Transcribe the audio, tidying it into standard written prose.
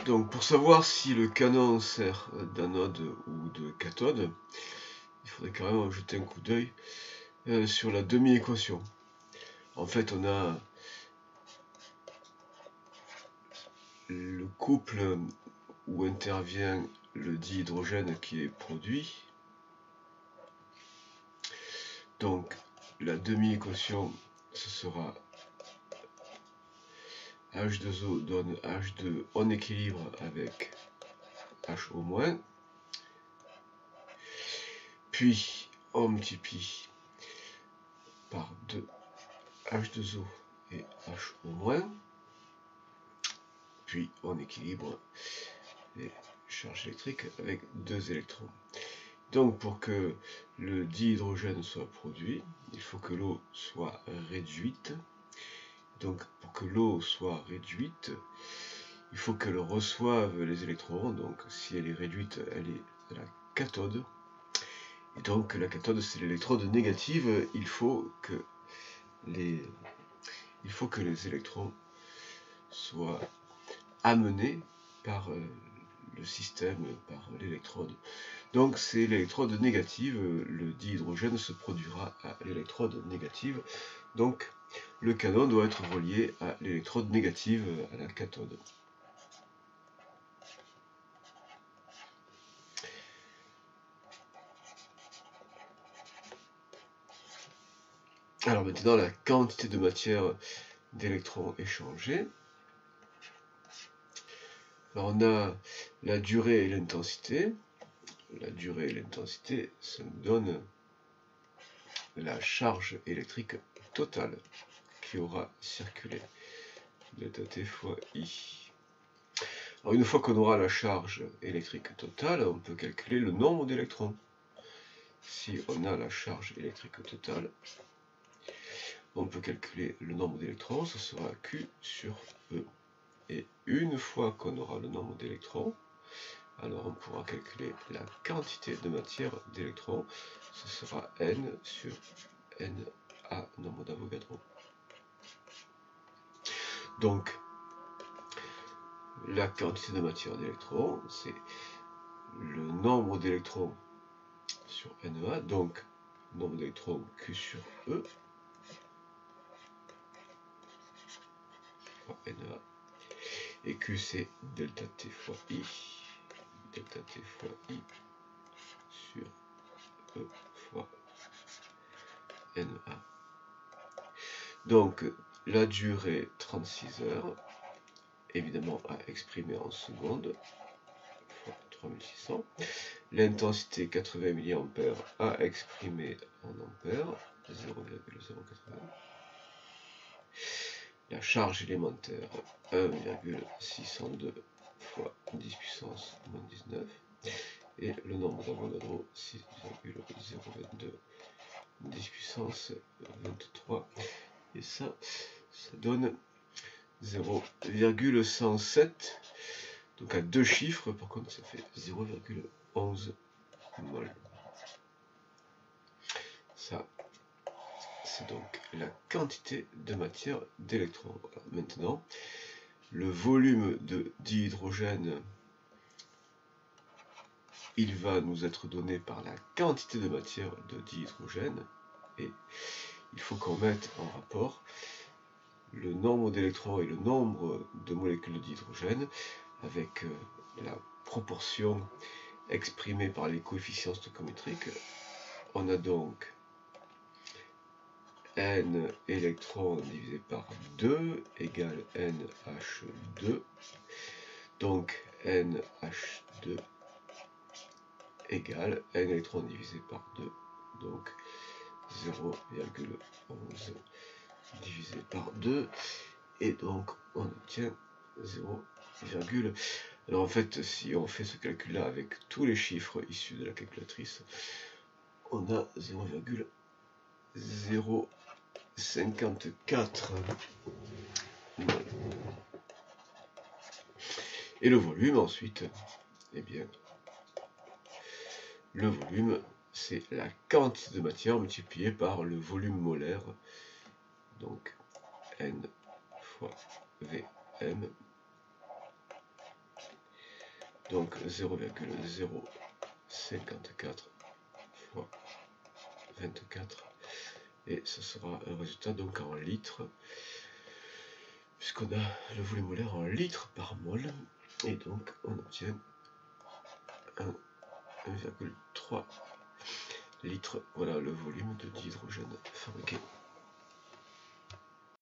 Donc pour savoir si le canon sert d'anode ou de cathode, il faudrait quand même jeter un coup d'œil sur la demi-équation. En fait, on a le couple où intervient le dihydrogène qui est produit. Donc la demi-équation, ce sera H2O donne H2 en équilibre avec HO-, puis on multiplie par 2 H2O et HO-, puis on équilibre les charges électriques avec 2 électrons. Donc pour que le dihydrogène soit produit, il faut que l'eau soit réduite. Donc pour que l'eau soit réduite, il faut qu'elle reçoive les électrons. Donc si elle est réduite, elle est à la cathode. Et donc la cathode, c'est l'électrode négative. Il faut que les électrons soient amenés par le système, par l'électrode. Donc c'est l'électrode négative, le dihydrogène se produira à l'électrode négative. Donc le canon doit être relié à l'électrode négative, à la cathode. Alors maintenant, la quantité de matière d'électrons échangés. Alors on a la durée et l'intensité. La durée et l'intensité, ça nous donne la charge électrique totale qui aura circulé. Delta T fois I. Alors une fois qu'on aura la charge électrique totale, on peut calculer le nombre d'électrons. Si on a la charge électrique totale, on peut calculer le nombre d'électrons, ce sera Q sur E. Et une fois qu'on aura le nombre d'électrons, alors on pourra calculer la quantité de matière d'électrons, ce sera N sur NA, nombre d'Avogadro. Donc, la quantité de matière d'électrons, c'est le nombre d'électrons sur NA, donc nombre d'électrons Q sur E, fois NA, et Q c'est delta T fois I, delta T fois I sur E fois NA. Donc la durée 36 heures, évidemment à exprimer en secondes, fois 3600. L'intensité 80 mA à exprimer en ampères, 0,080. La charge élémentaire 1,602 fois 10 puissance moins 19. Et le nombre d'Avogadro 6,022 10 puissance 23. Et ça donne 0,107. Donc à deux chiffres, par contre, ça fait 0,11 mol. Ça, c'est donc la quantité de matière d'électrons. Maintenant, le volume de dihydrogène, il va nous être donné par la quantité de matière de dihydrogène. Et il faut qu'on mette en rapport le nombre d'électrons et le nombre de molécules de dihydrogène avec la proportion exprimée par les coefficients stoichiométriques. On a donc N électrons divisé par 2 égale NH2. Donc NH2 égale N électrons divisé par 2. Donc 0,11 divisé par 2. Et donc on obtient 0, alors en fait, si on fait ce calcul-là avec tous les chiffres issus de la calculatrice, on a 0,054. Et le volume ensuite, eh bien, le volume, c'est la quantité de matière multipliée par le volume molaire, donc N fois VM donc 0,054 fois 24, et ce sera un résultat donc en litres, puisqu'on a le volume molaire en litres par mol, et donc on obtient 1,3 litres. Voilà le volume de dihydrogène fabriqué.